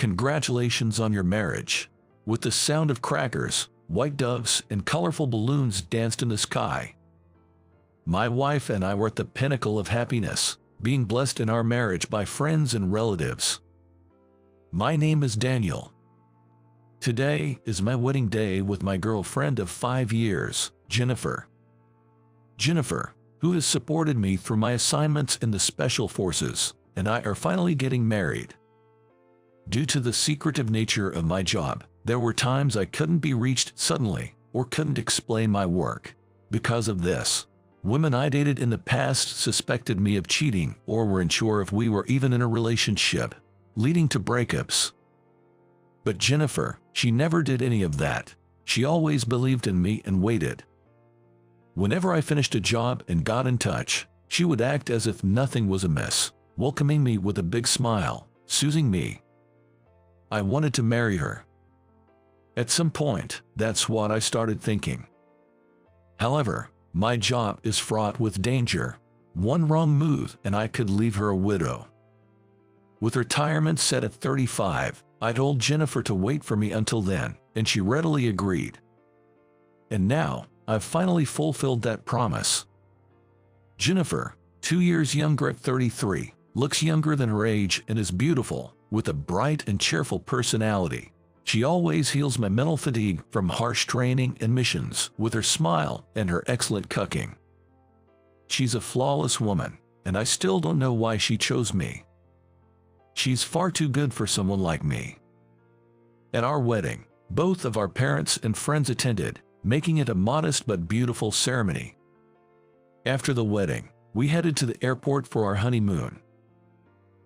"Congratulations on your marriage." With the sound of crackers, white doves, and colorful balloons danced in the sky. My wife and I were at the pinnacle of happiness, being blessed in our marriage by friends and relatives. My name is Daniel. Today is my wedding day with my girlfriend of 5 years, Jennifer. Jennifer, who has supported me through my assignments in the Special Forces, and I are finally getting married. Due to the secretive nature of my job, there were times I couldn't be reached suddenly or couldn't explain my work. Because of this, women I dated in the past suspected me of cheating or were unsure if we were even in a relationship, leading to breakups. But Jennifer, she never did any of that. She always believed in me and waited. Whenever I finished a job and got in touch, she would act as if nothing was amiss, welcoming me with a big smile, soothing me. I wanted to marry her. At some point, that's what I started thinking. However, my job is fraught with danger. One wrong move and I could leave her a widow. With retirement set at 35, I told Jennifer to wait for me until then, and she readily agreed. And now, I've finally fulfilled that promise. Jennifer, 2 years younger at 33, looks younger than her age and is beautiful, with a bright and cheerful personality. She always heals my mental fatigue from harsh training and missions with her smile and her excellent cooking. She's a flawless woman, and I still don't know why she chose me. She's far too good for someone like me. At our wedding, both of our parents and friends attended, making it a modest but beautiful ceremony. After the wedding, we headed to the airport for our honeymoon.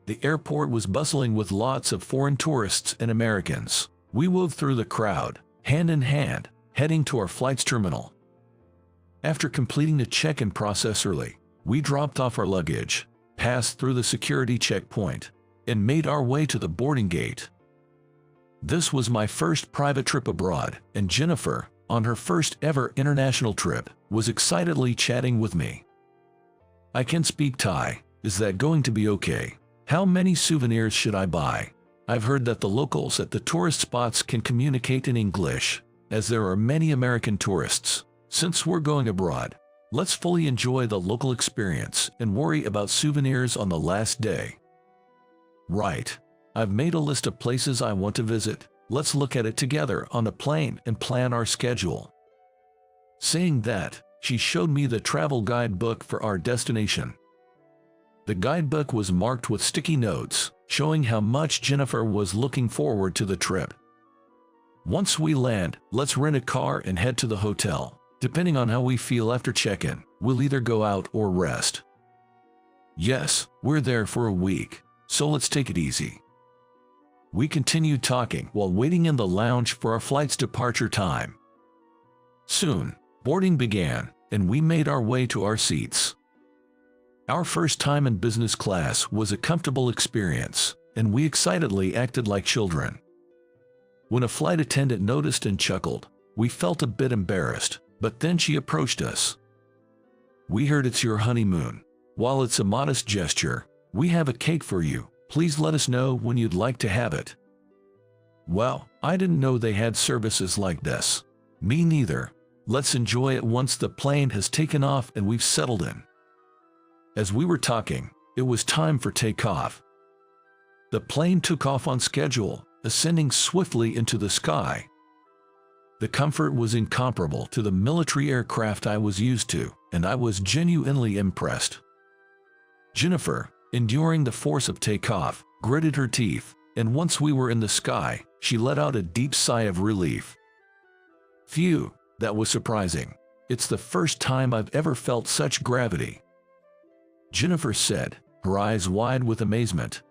The airport was bustling with lots of foreign tourists and Americans. We wove through the crowd, hand in hand, heading to our flight's terminal. After completing the check-in process early, we dropped off our luggage, passed through the security checkpoint, and made our way to the boarding gate. This was my first private trip abroad, and Jennifer, on her first ever international trip, was excitedly chatting with me. "I can speak Thai. Is that going to be okay? How many souvenirs should I buy? I've heard that the locals at the tourist spots can communicate in English, as there are many American tourists. Since we're going abroad, let's fully enjoy the local experience and worry about souvenirs on the last day." "Right. I've made a list of places I want to visit. Let's look at it together on the plane and plan our schedule." Saying that, she showed me the travel guidebook for our destination. The guidebook was marked with sticky notes, showing how much Jennifer was looking forward to the trip. "Once we land, let's rent a car and head to the hotel. Depending on how we feel after check-in, we'll either go out or rest." "Yes, we're there for a week, so let's take it easy." We continued talking while waiting in the lounge for our flight's departure time. Soon, boarding began, and we made our way to our seats. Our first time in business class was a comfortable experience, and we excitedly acted like children. When a flight attendant noticed and chuckled, we felt a bit embarrassed, but then she approached us. "We heard it's your honeymoon. While it's a modest gesture, we have a cake for you. Please let us know when you'd like to have it." Well, I didn't know they had services like this. Me neither. Let's enjoy it once the plane has taken off and we've settled in. As we were talking, it was time for takeoff. The plane took off on schedule, ascending swiftly into the sky. The comfort was incomparable to the military aircraft I was used to, and I was genuinely impressed. Jennifer, enduring the force of takeoff, gritted her teeth, and once we were in the sky, she let out a deep sigh of relief. "Phew, that was surprising. It's the first time I've ever felt such gravity," Jennifer said, her eyes wide with amazement.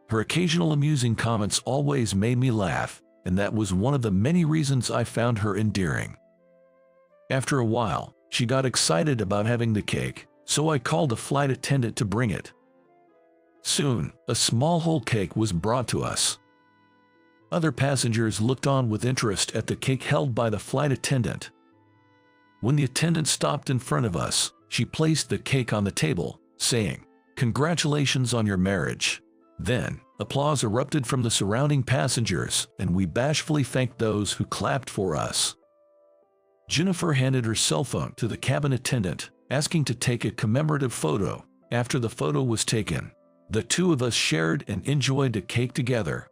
Her occasional amusing comments always made me laugh, and that was one of the many reasons I found her endearing. After a while, she got excited about having the cake, so I called a flight attendant to bring it. Soon, a small whole cake was brought to us. Other passengers looked on with interest at the cake held by the flight attendant. When the attendant stopped in front of us, she placed the cake on the table, saying, "Congratulations on your marriage." Then, Applause erupted from the surrounding passengers, and we bashfully thanked those who clapped for us. Jennifer handed her cell phone to the cabin attendant, asking to take a commemorative photo. After the photo was taken, the two of us shared and enjoyed the cake together.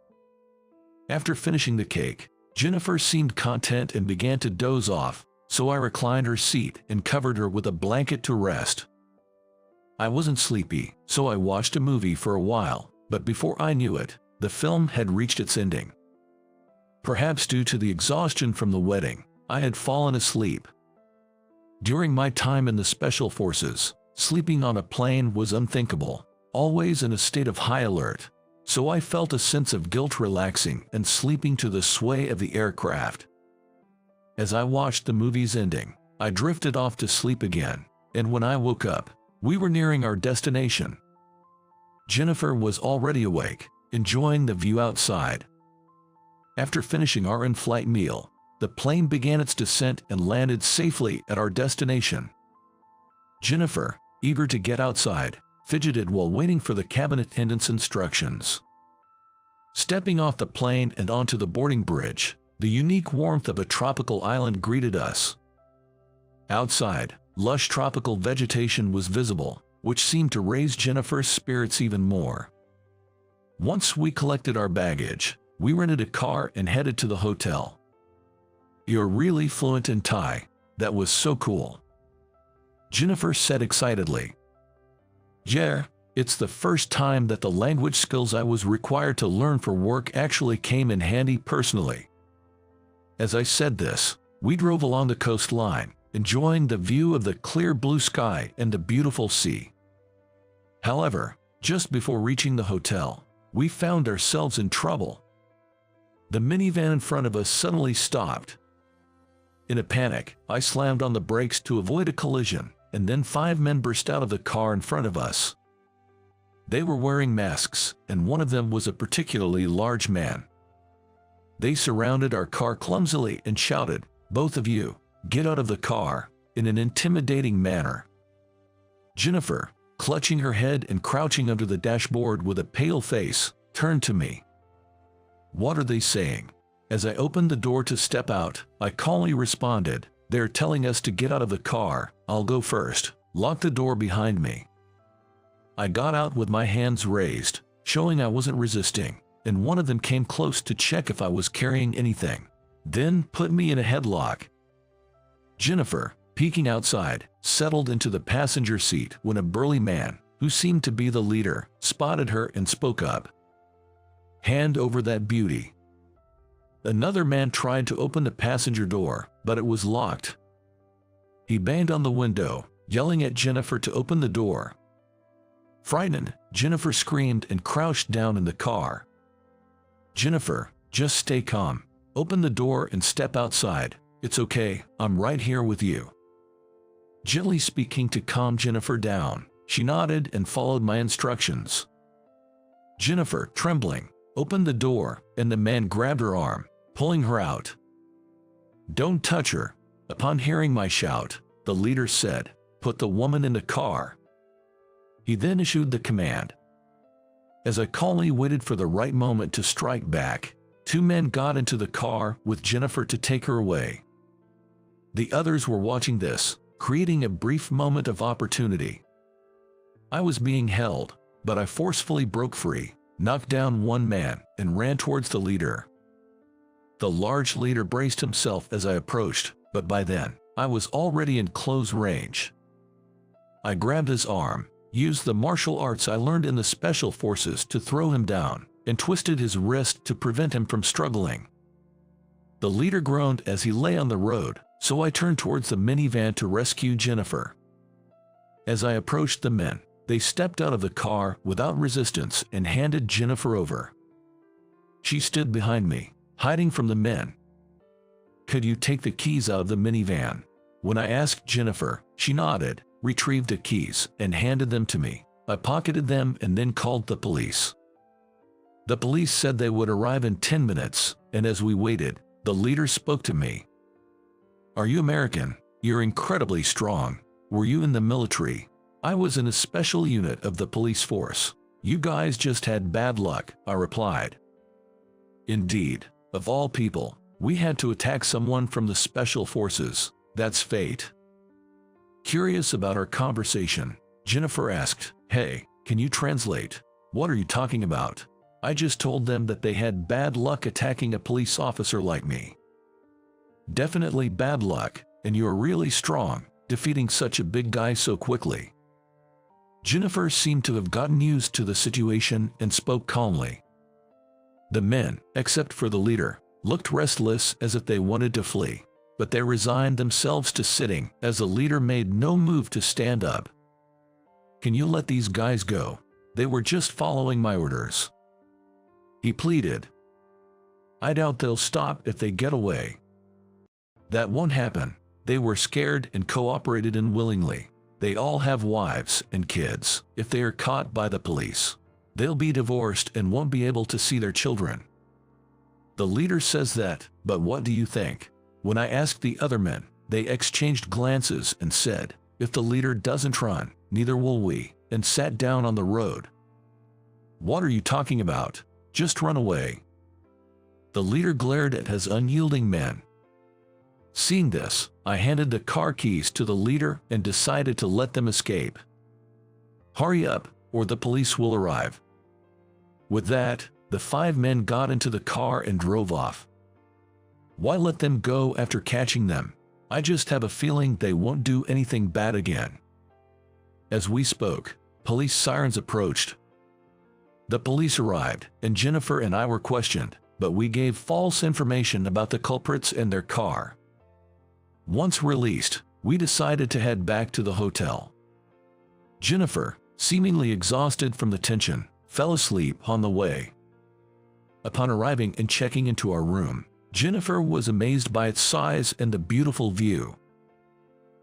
After finishing the cake, Jennifer seemed content and began to doze off, so I reclined her seat and covered her with a blanket to rest. I wasn't sleepy, so I watched a movie for a while, but before I knew it, the film had reached its ending. Perhaps due to the exhaustion from the wedding, I had fallen asleep. During my time in the Special Forces, sleeping on a plane was unthinkable, always in a state of high alert, so I felt a sense of guilt relaxing and sleeping to the sway of the aircraft. As I watched the movie's ending, I drifted off to sleep again, and when I woke up, we were nearing our destination. Jennifer was already awake, enjoying the view outside. After finishing our in-flight meal, the plane began its descent and landed safely at our destination. Jennifer, eager to get outside, fidgeted while waiting for the cabin attendant's instructions. Stepping off the plane and onto the boarding bridge, the unique warmth of a tropical island greeted us. Outside, lush tropical vegetation was visible, which seemed to raise Jennifer's spirits even more. Once we collected our baggage, we rented a car and headed to the hotel. "You're really fluent in Thai. That was so cool," Jennifer said excitedly. "Yeah, it's the first time that the language skills I was required to learn for work actually came in handy personally." As I said this, we drove along the coastline, enjoying the view of the clear blue sky and the beautiful sea. However, just before reaching the hotel, we found ourselves in trouble. The minivan in front of us suddenly stopped. In a panic, I slammed on the brakes to avoid a collision, and then 5 men burst out of the car in front of us. They were wearing masks, and one of them was a particularly large man. They surrounded our car clumsily and shouted, "Both of you, get out of the car," in an intimidating manner. Jennifer, clutching her head and crouching under the dashboard with a pale face, turned to me. "What are they saying?" As I opened the door to step out, I calmly responded, "They're telling us to get out of the car. I'll go first." Lock the door behind me. I got out with my hands raised, showing I wasn't resisting, and one of them came close to check if I was carrying anything, then put me in a headlock. Jennifer, peeking outside, settled into the passenger seat when a burly man, who seemed to be the leader, spotted her and spoke up. "Hand over that beauty." Another man tried to open the passenger door, but it was locked. He banged on the window, yelling at Jennifer to open the door. Frightened, Jennifer screamed and crouched down in the car. "Jennifer, just stay calm. Open the door and step outside. It's okay, I'm right here with you." Gently speaking to calm Jennifer down, she nodded and followed my instructions. Jennifer, trembling, opened the door, and the man grabbed her arm, pulling her out. "Don't touch her." Upon hearing my shout, the leader said, "Put the woman in the car." He then issued the command. As I calmly waited for the right moment to strike back, 2 men got into the car with Jennifer to take her away. The others were watching this, creating a brief moment of opportunity. I was being held, but I forcefully broke free, knocked down one man, and ran towards the leader. The large leader braced himself as I approached, but by then, I was already in close range. I grabbed his arm, used the martial arts I learned in the Special Forces to throw him down, and twisted his wrist to prevent him from struggling. The leader groaned as he lay on the road, so I turned towards the minivan to rescue Jennifer. As I approached the men, they stepped out of the car without resistance and handed Jennifer over. She stood behind me, hiding from the men. "Could you take the keys out of the minivan?" When I asked Jennifer, she nodded, retrieved the keys, and handed them to me. I pocketed them and then called the police. The police said they would arrive in 10 minutes, and as we waited, the leader spoke to me. "Are you American? You're incredibly strong. Were you in the military?" I was in a special unit of the police force. You guys just had bad luck, I replied. Indeed, of all people, we had to attack someone from the special forces. That's fate. Curious about our conversation, Jennifer asked, "Hey, can you translate? What are you talking about?" I just told them that they had bad luck attacking a police officer like me. Definitely bad luck, and you're really strong, defeating such a big guy so quickly. Jennifer seemed to have gotten used to the situation and spoke calmly. The men, except for the leader, looked restless as if they wanted to flee, but they resigned themselves to sitting as the leader made no move to stand up. "Can you let these guys go? They were just following my orders," he pleaded. "I doubt they'll stop if they get away." "That won't happen. They were scared and cooperated unwillingly. They all have wives and kids. If they are caught by the police, they'll be divorced and won't be able to see their children." The leader says that, but what do you think? When I asked the other men, they exchanged glances and said, "If the leader doesn't run, neither will we," and sat down on the road. "What are you talking about? Just run away." The leader glared at his unyielding men. Seeing this, I handed the car keys to the leader and decided to let them escape. "Hurry up, or the police will arrive." With that, the 5 men got into the car and drove off. Why let them go after catching them? I just have a feeling they won't do anything bad again. As we spoke, police sirens approached. The police arrived, and Jennifer and I were questioned, but we gave false information about the culprits and their car. Once released, we decided to head back to the hotel. Jennifer, seemingly exhausted from the tension, fell asleep on the way. Upon arriving and checking into our room, Jennifer was amazed by its size and the beautiful view.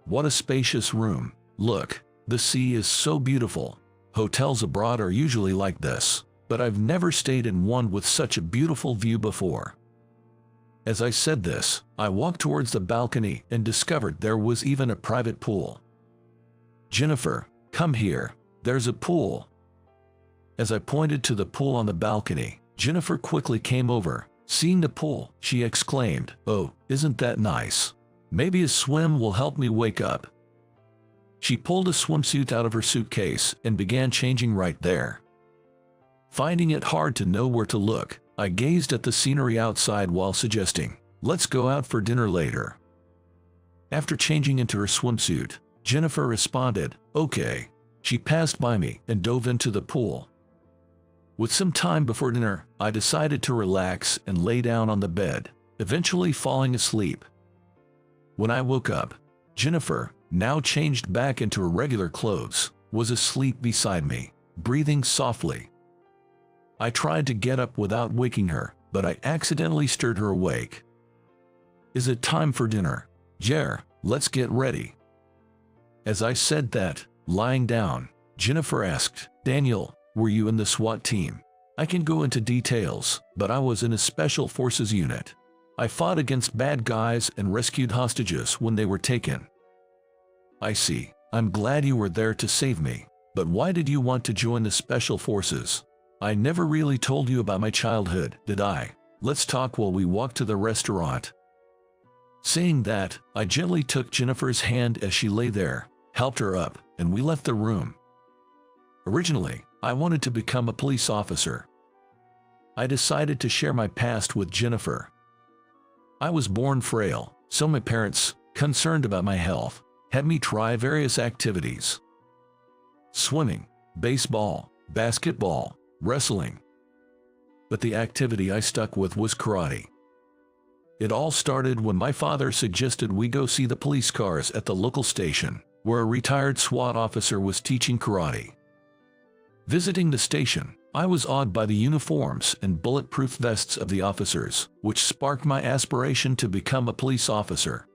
"What a spacious room. Look, the sea is so beautiful. Hotels abroad are usually like this, but I've never stayed in one with such a beautiful view before." As I said this, I walked towards the balcony and discovered there was even a private pool. "Jennifer, come here. There's a pool." As I pointed to the pool on the balcony, Jennifer quickly came over. Seeing the pool, she exclaimed, "Oh, isn't that nice? Maybe a swim will help me wake up." She pulled a swimsuit out of her suitcase and began changing right there. Finding it hard to know where to look, I gazed at the scenery outside while suggesting, "Let's go out for dinner later." After changing into her swimsuit, Jennifer responded, "Okay." She passed by me and dove into the pool. With some time before dinner, I decided to relax and lay down on the bed, eventually falling asleep. When I woke up, Jennifer, now changed back into her regular clothes, was asleep beside me, breathing softly. I tried to get up without waking her, but I accidentally stirred her awake. "Is it time for dinner? Jer, let's get ready." As I said that, lying down, Jennifer asked, "Daniel, were you in the SWAT team?" I can go into details, but I was in a special forces unit. I fought against bad guys and rescued hostages when they were taken. "I see. I'm glad you were there to save me. But why did you want to join the special forces? I never really told you about my childhood, did I? Let's talk while we walk to the restaurant." Saying that, I gently took Jennifer's hand as she lay there, helped her up, and we left the room. Originally, I wanted to become a police officer. I decided to share my past with Jennifer. I was born frail, so my parents, concerned about my health, had me try various activities. Swimming, baseball, basketball, wrestling. But the activity I stuck with was karate. It all started when my father suggested we go see the police cars at the local station, where a retired SWAT officer was teaching karate. Visiting the station, I was awed by the uniforms and bulletproof vests of the officers, which sparked my aspiration to become a police officer.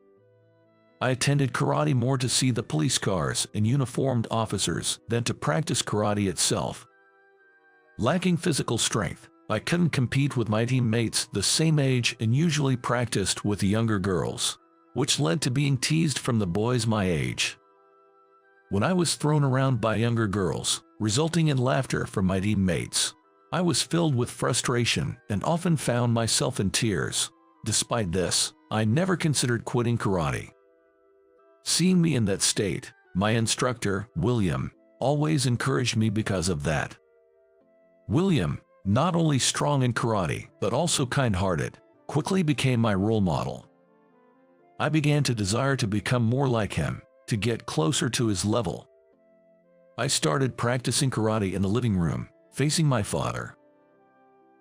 I attended karate more to see the police cars and uniformed officers than to practice karate itself. Lacking physical strength, I couldn't compete with my teammates the same age and usually practiced with younger girls, which led to being teased from the boys my age. When I was thrown around by younger girls, resulting in laughter from my teammates. I was filled with frustration and often found myself in tears. Despite this, I never considered quitting karate. Seeing me in that state, my instructor, William, always encouraged me because of that. William, not only strong in karate but also kind-hearted, quickly became my role model. I began to desire to become more like him, to get closer to his level. I started practicing karate in the living room, facing my father.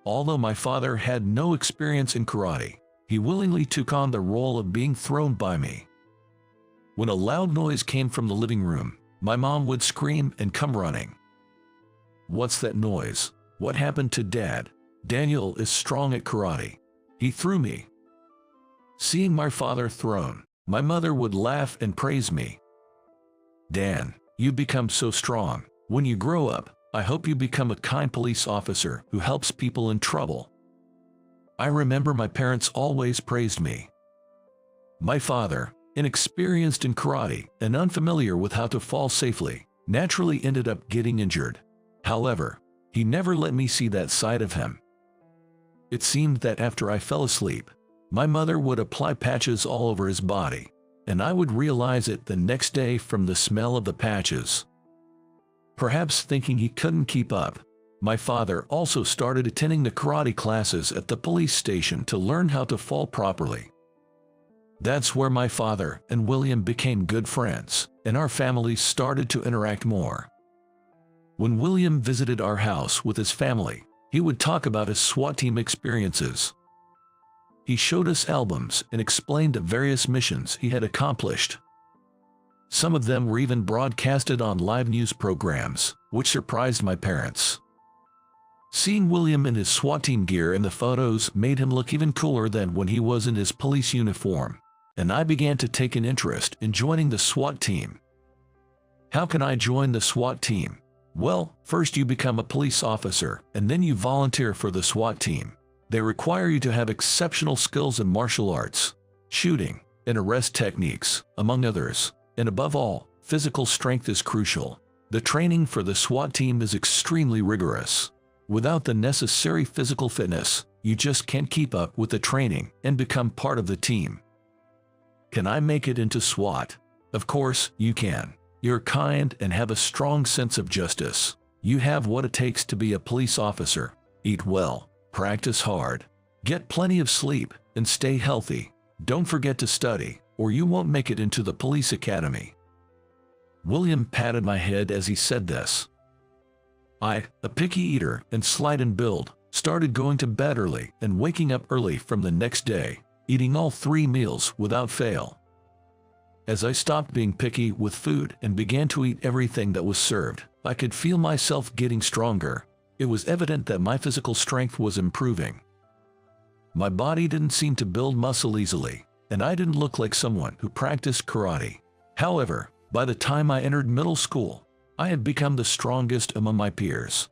Although my father had no experience in karate, he willingly took on the role of being thrown by me. When a loud noise came from the living room, my mom would scream and come running. "What's that noise? What happened to Dad? Daniel is strong at karate. He threw me." Seeing my father thrown, my mother would laugh and praise me. "Dan, you become so strong. When you grow up, I hope you become a kind police officer who helps people in trouble." I remember my parents always praised me. My father, inexperienced in karate and unfamiliar with how to fall safely, naturally ended up getting injured. However, he never let me see that side of him. It seemed that after I fell asleep, my mother would apply patches all over his body, and I would realize it the next day from the smell of the patches. Perhaps thinking he couldn't keep up, my father also started attending the karate classes at the police station to learn how to fall properly. That's where my father and William became good friends, and our families started to interact more. When William visited our house with his family, he would talk about his SWAT team experiences. He showed us albums and explained the various missions he had accomplished. Some of them were even broadcasted on live news programs, which surprised my parents. Seeing William in his SWAT team gear in the photos made him look even cooler than when he was in his police uniform, and I began to take an interest in joining the SWAT team. How can I join the SWAT team? Well, first you become a police officer, and then you volunteer for the SWAT team. They require you to have exceptional skills in martial arts, shooting, and arrest techniques, among others. And above all, physical strength is crucial. The training for the SWAT team is extremely rigorous. Without the necessary physical fitness, you just can't keep up with the training and become part of the team. Can I make it into SWAT? Of course, you can. You're kind and have a strong sense of justice. You have what it takes to be a police officer. Eat well, practice hard, get plenty of sleep, and stay healthy. Don't forget to study, or you won't make it into the police academy. William patted my head as he said this. I, a picky eater and slight in build, started going to bed early and waking up early from the next day, eating all 3 meals without fail. As I stopped being picky with food and began to eat everything that was served, I could feel myself getting stronger. It was evident that my physical strength was improving. My body didn't seem to build muscle easily, and I didn't look like someone who practiced karate. However, by the time I entered middle school, I had become the strongest among my peers.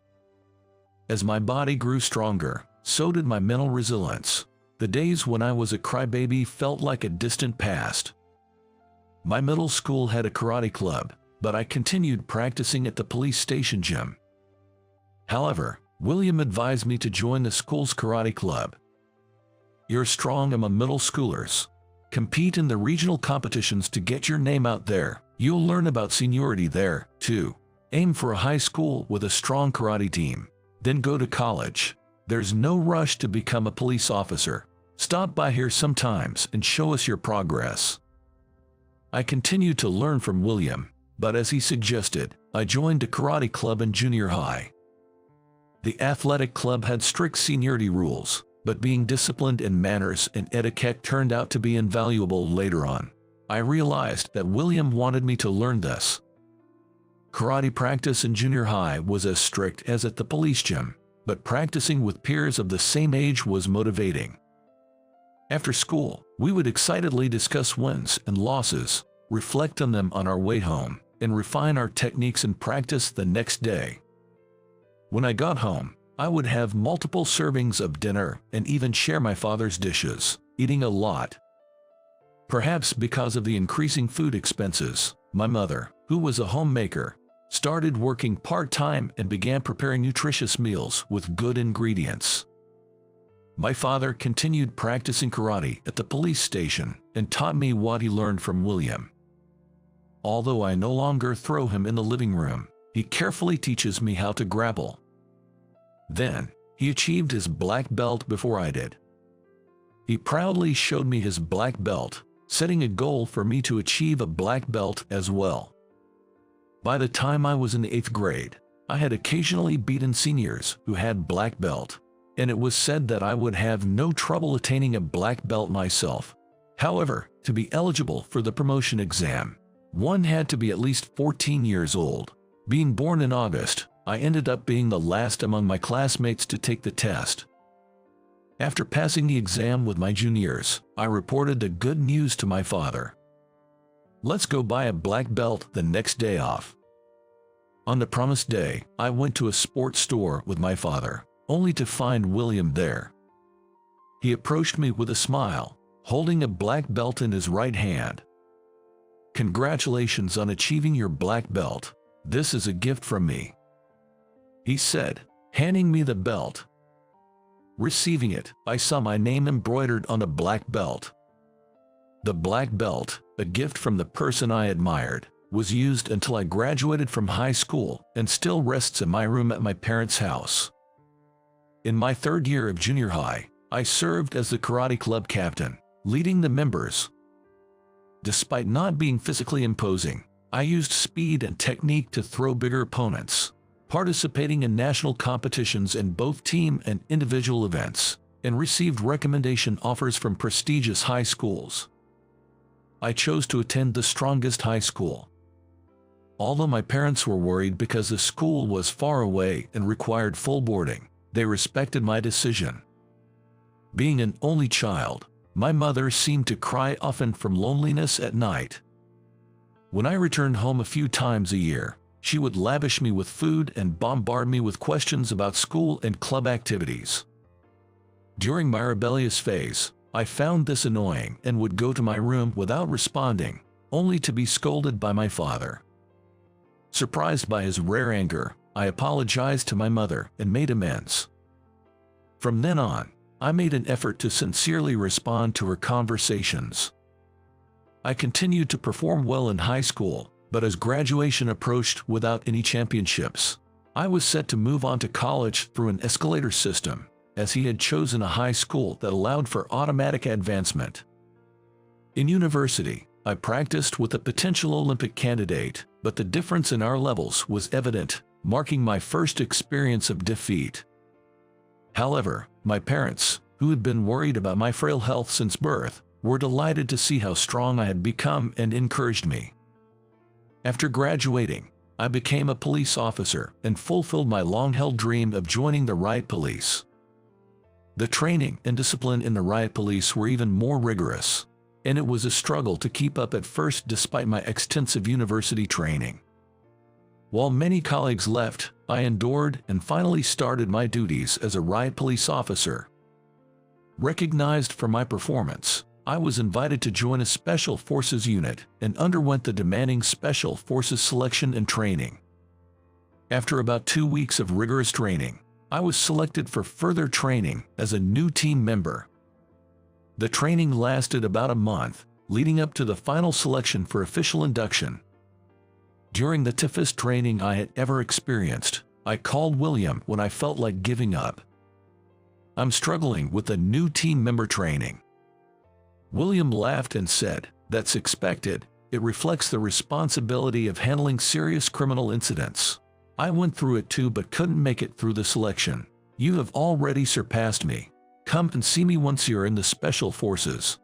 As my body grew stronger, so did my mental resilience. The days when I was a crybaby felt like a distant past. My middle school had a karate club, but I continued practicing at the police station gym. However, William advised me to join the school's karate club. You're strong among middle schoolers. Compete in the regional competitions to get your name out there. You'll learn about seniority there, too. Aim for a high school with a strong karate team. Then go to college. There's no rush to become a police officer. Stop by here sometimes and show us your progress. I continued to learn from William, but as he suggested, I joined a karate club in junior high. The athletic club had strict seniority rules, but being disciplined in manners and etiquette turned out to be invaluable later on. I realized that William wanted me to learn this. Karate practice in junior high was as strict as at the police gym, but practicing with peers of the same age was motivating. After school, we would excitedly discuss wins and losses, reflect on them on our way home, and refine our techniques in practice the next day. When I got home, I would have multiple servings of dinner and even share my father's dishes, eating a lot. Perhaps because of the increasing food expenses, my mother, who was a homemaker, started working part-time, and began preparing nutritious meals with good ingredients. My father continued practicing karate at the police station and taught me what he learned from William. Although I no longer throw him in the living room, he carefully teaches me how to grapple. Then, he achieved his black belt before I did. He proudly showed me his black belt, setting a goal for me to achieve a black belt as well. By the time I was in the 8th grade, I had occasionally beaten seniors who had black belt, and it was said that I would have no trouble attaining a black belt myself. However, to be eligible for the promotion exam, one had to be at least 14 years old. Being born in August, I ended up being the last among my classmates to take the test. After passing the exam with my juniors, I reported the good news to my father. Let's go buy a black belt the next day off. On the promised day, I went to a sports store with my father, only to find William there. He approached me with a smile, holding a black belt in his right hand. "Congratulations on achieving your black belt. This is a gift from me," he said, handing me the belt. Receiving it, I saw my name embroidered on a black belt. The black belt, a gift from the person I admired, was used until I graduated from high school and still rests in my room at my parents' house. In my 3rd year of junior high, I served as the karate club captain, leading the members. Despite not being physically imposing, I used speed and technique to throw bigger opponents, participating in national competitions in both team and individual events, and received recommendation offers from prestigious high schools. I chose to attend the strongest high school. Although my parents were worried because the school was far away and required full boarding, they respected my decision. Being an only child, my mother seemed to cry often from loneliness at night. When I returned home a few times a year, she would lavish me with food and bombard me with questions about school and club activities. During my rebellious phase, I found this annoying and would go to my room without responding, only to be scolded by my father. Surprised by his rare anger, I apologized to my mother and made amends. From then on, I made an effort to sincerely respond to her conversations. I continued to perform well in high school, but as graduation approached without any championships, I was set to move on to college through an escalator system, as he had chosen a high school that allowed for automatic advancement. In university, I practiced with a potential Olympic candidate, but the difference in our levels was evident, marking my first experience of defeat. However, my parents, who had been worried about my frail health since birth, were delighted to see how strong I had become and encouraged me. After graduating, I became a police officer and fulfilled my long-held dream of joining the riot police. The training and discipline in the riot police were even more rigorous, and it was a struggle to keep up at first despite my extensive university training. While many colleagues left, I endured and finally started my duties as a riot police officer. Recognized for my performance, I was invited to join a Special Forces unit and underwent the demanding Special Forces selection and training. After about 2 weeks of rigorous training, I was selected for further training as a new team member. The training lasted about a month, leading up to the final selection for official induction. During the toughest training I had ever experienced, I called William when I felt like giving up. "I'm struggling with the new team member training." William laughed and said, "That's expected. It reflects the responsibility of handling serious criminal incidents. I went through it too but couldn't make it through the selection. You have already surpassed me. Come and see me once you're in the Special Forces."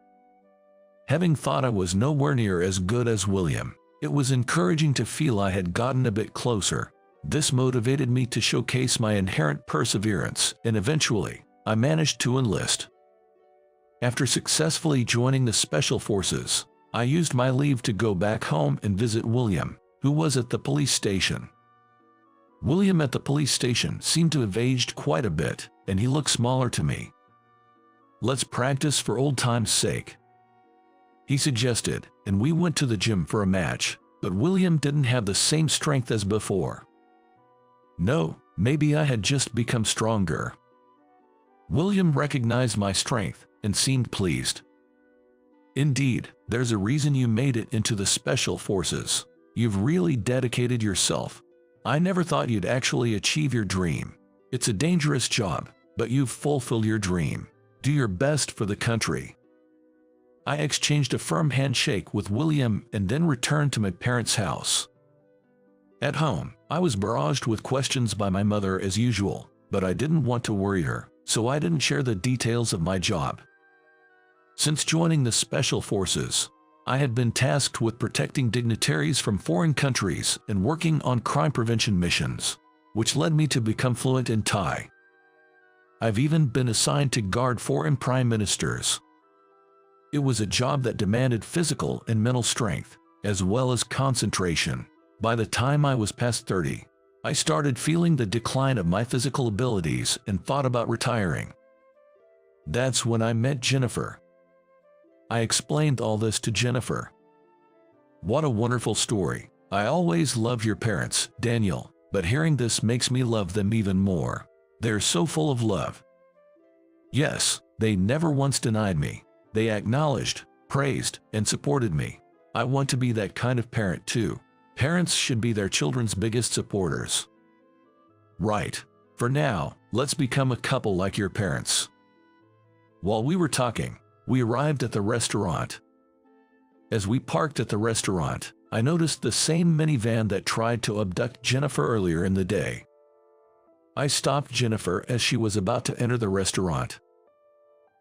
Having thought I was nowhere near as good as William, it was encouraging to feel I had gotten a bit closer. This motivated me to showcase my inherent perseverance, and eventually, I managed to enlist. After successfully joining the Special Forces, I used my leave to go back home and visit William, who was at the police station. William at the police station seemed to have aged quite a bit, and he looked smaller to me. "Let's practice for old time's sake," he suggested, and we went to the gym for a match. but William didn't have the same strength as before. No, maybe I had just become stronger. William recognized my strength and seemed pleased. Indeed, there's a reason you made it into the Special Forces. You've really dedicated yourself. I never thought you'd actually achieve your dream. It's a dangerous job, but you've fulfilled your dream. Do your best for the country. I exchanged a firm handshake with William and then returned to my parents' house. At home, I was barraged with questions by my mother as usual, but I didn't want to worry her, so I didn't share the details of my job. Since joining the Special Forces, I had been tasked with protecting dignitaries from foreign countries and working on crime prevention missions, which led me to become fluent in Thai. I've even been assigned to guard foreign prime ministers. It was a job that demanded physical and mental strength, as well as concentration. By the time I was past 30, I started feeling the decline of my physical abilities and thought about retiring. That's when I met Jennifer. I explained all this to Jennifer. What a wonderful story. I always loved your parents, Daniel, but hearing this makes me love them even more. They're so full of love. Yes, they never once denied me. They acknowledged, praised, and supported me. I want to be that kind of parent too. Parents should be their children's biggest supporters. Right. For now, let's become a couple like your parents. While we were talking, we arrived at the restaurant. As we parked at the restaurant, I noticed the same minivan that tried to abduct Jennifer earlier in the day. I stopped Jennifer as she was about to enter the restaurant.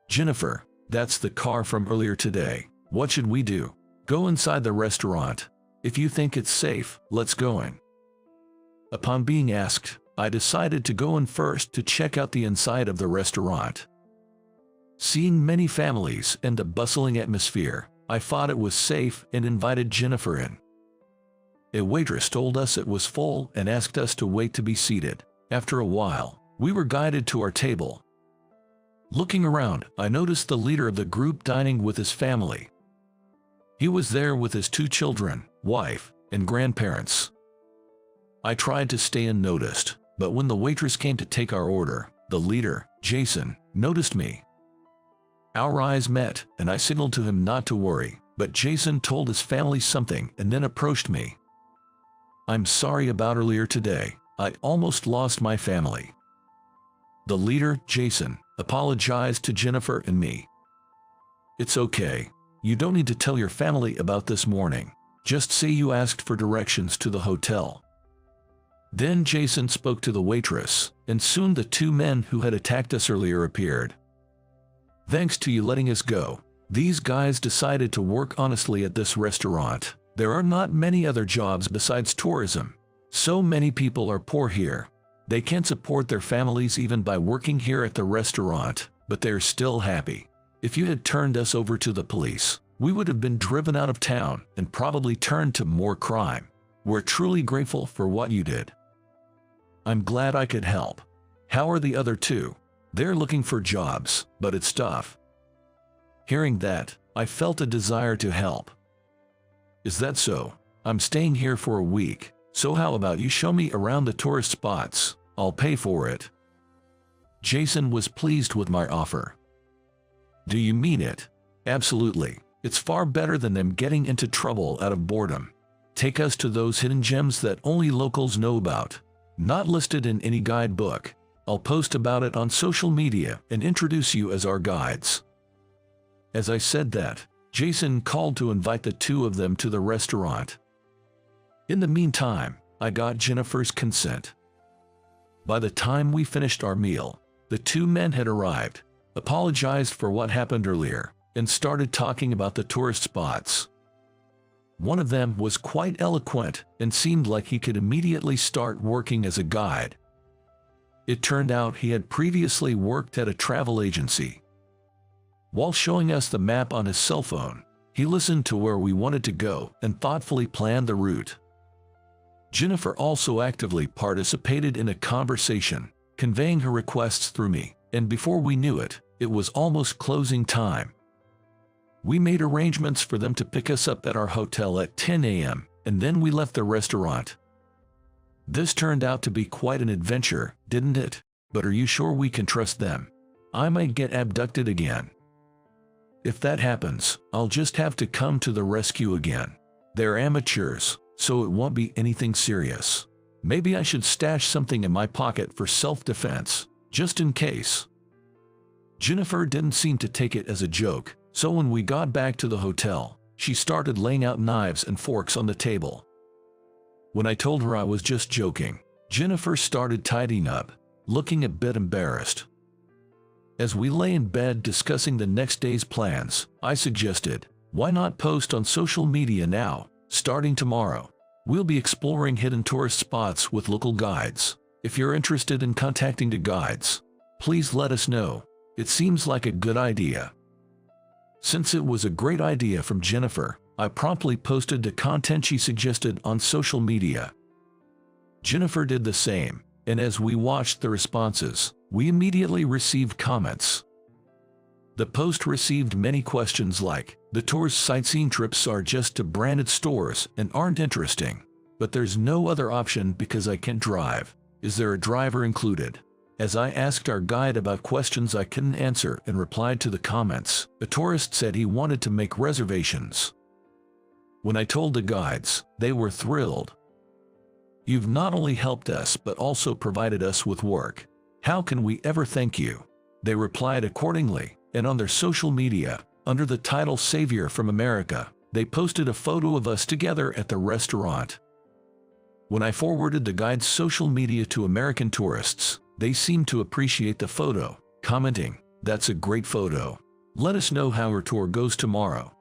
Jennifer, that's the car from earlier today. What should we do? Go inside the restaurant. If you think it's safe, let's go in. Upon being asked, I decided to go in first to check out the inside of the restaurant. Seeing many families and a bustling atmosphere, I thought it was safe and invited Jennifer in. A waitress told us it was full and asked us to wait to be seated. After a while, we were guided to our table. Looking around, I noticed the leader of the group dining with his family. He was there with his 2 children, wife, and grandparents. I tried to stay unnoticed, but when the waitress came to take our order, the leader, Jason, noticed me. Our eyes met, and I signaled to him not to worry, but Jason told his family something and then approached me. I'm sorry about earlier today. I almost lost my family. The leader, Jason, apologized to Jennifer and me. It's okay. You don't need to tell your family about this morning. Just say you asked for directions to the hotel. Then Jason spoke to the waitress, and soon the 2 men who had attacked us earlier appeared. Thanks to you letting us go, these guys decided to work honestly at this restaurant. There are not many other jobs besides tourism. So many people are poor here. They can't support their families even by working here at the restaurant, but they're still happy. If you had turned us over to the police, we would have been driven out of town and probably turned to more crime. We're truly grateful for what you did. I'm glad I could help. How are the other 2? They're looking for jobs, but it's tough. Hearing that, I felt a desire to help. Is that so? I'm staying here for a week, so how about you show me around the tourist spots? I'll pay for it. Jason was pleased with my offer. Do you mean it? Absolutely. It's far better than them getting into trouble out of boredom. Take us to those hidden gems that only locals know about. Not listed in any guidebook. I'll post about it on social media and introduce you as our guides. As I said that, Jason called to invite the 2 of them to the restaurant. In the meantime, I got Jennifer's consent. By the time we finished our meal, the 2 men had arrived, apologized for what happened earlier, and started talking about the tourist spots. One of them was quite eloquent and seemed like he could immediately start working as a guide. It turned out he had previously worked at a travel agency. While showing us the map on his cell phone, he listened to where we wanted to go and thoughtfully planned the route. Jennifer also actively participated in a conversation, conveying her requests through me, and before we knew it, it was almost closing time. We made arrangements for them to pick us up at our hotel at 10 a.m., and then we left the restaurant. This turned out to be quite an adventure, didn't it? But are you sure we can trust them? I might get abducted again. If that happens, I'll just have to come to the rescue again. They're amateurs, so it won't be anything serious. Maybe I should stash something in my pocket for self-defense, just in case. Jennifer didn't seem to take it as a joke, so when we got back to the hotel, she started laying out knives and forks on the table. When I told her I was just joking, Jennifer started tidying up, looking a bit embarrassed. As we lay in bed discussing the next day's plans, I suggested, why not post on social media now, starting tomorrow? We'll be exploring hidden tourist spots with local guides. If you're interested in contacting the guides, please let us know. It seems like a good idea. Since it was a great idea from Jennifer, I promptly posted the content she suggested on social media. Jennifer did the same, and as we watched the responses, we immediately received comments. The post received many questions like, the tour's sightseeing trips are just to branded stores and aren't interesting. But there's no other option because I can't drive. Is there a driver included? As I asked our guide about questions I couldn't answer and replied to the comments, a tourist said he wanted to make reservations. When I told the guides, they were thrilled. You've not only helped us but also provided us with work. How can we ever thank you? They replied accordingly, and on their social media, under the title Savior from America, they posted a photo of us together at the restaurant. When I forwarded the guide's social media to American tourists, they seemed to appreciate the photo, commenting, "That's a great photo. Let us know how our tour goes tomorrow."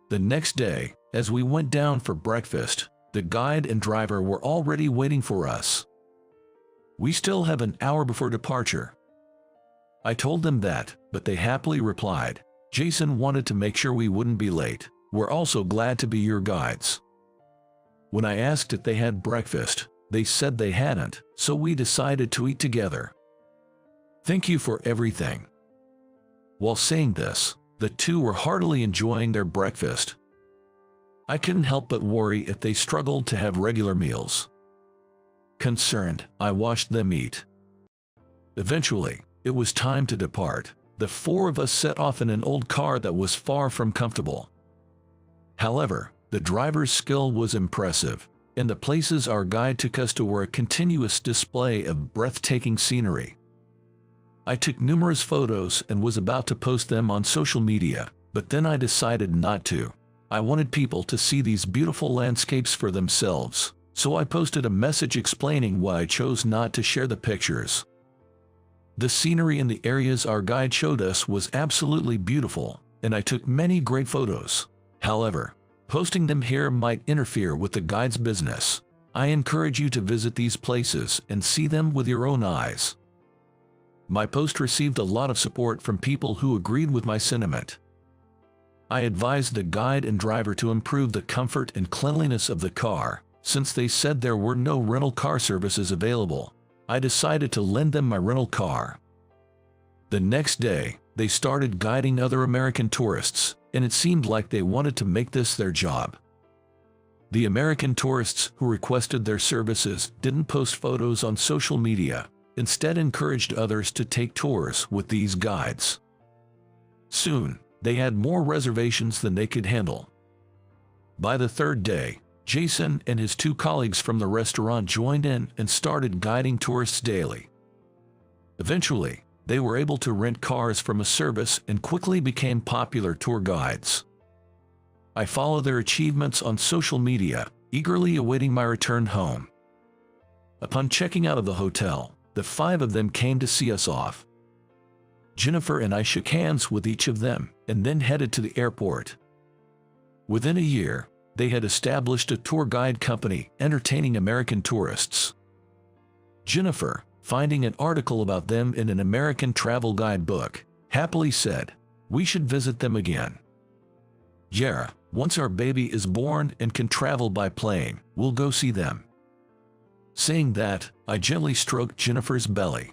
The next day, as we went down for breakfast, the guide and driver were already waiting for us. We still have an hour before departure. I told them that, but they happily replied, Jason wanted to make sure we wouldn't be late. We're also glad to be your guides. When I asked if they had breakfast, they said they hadn't, so we decided to eat together. Thank you for everything. While saying this, the two were heartily enjoying their breakfast. I couldn't help but worry if they struggled to have regular meals. Concerned, I watched them eat. Eventually, it was time to depart. The four of us set off in an old car that was far from comfortable. However, the driver's skill was impressive, and the places our guide took us to were a continuous display of breathtaking scenery. I took numerous photos and was about to post them on social media, but then I decided not to. I wanted people to see these beautiful landscapes for themselves, so I posted a message explaining why I chose not to share the pictures. The scenery in the areas our guide showed us was absolutely beautiful, and I took many great photos. However, posting them here might interfere with the guide's business. I encourage you to visit these places and see them with your own eyes. My post received a lot of support from people who agreed with my sentiment. I advised the guide and driver to improve the comfort and cleanliness of the car, since they said there were no rental car services available. I decided to lend them my rental car. The next day, they started guiding other American tourists, and it seemed like they wanted to make this their job. The American tourists who requested their services didn't post photos on social media, instead encouraged others to take tours with these guides. Soon, they had more reservations than they could handle. By the third day, Jason and his two colleagues from the restaurant joined in and started guiding tourists daily. Eventually, they were able to rent cars from a service and quickly became popular tour guides. I follow their achievements on social media, eagerly awaiting my return home. Upon checking out of the hotel, the five of them came to see us off. Jennifer and I shook hands with each of them and then headed to the airport. Within a year, they had established a tour guide company entertaining American tourists. Jennifer, finding an article about them in an American travel guide book, happily said, "We should visit them again. Yeah, once our baby is born and can travel by plane, we'll go see them." Saying that, I gently stroked Jennifer's belly.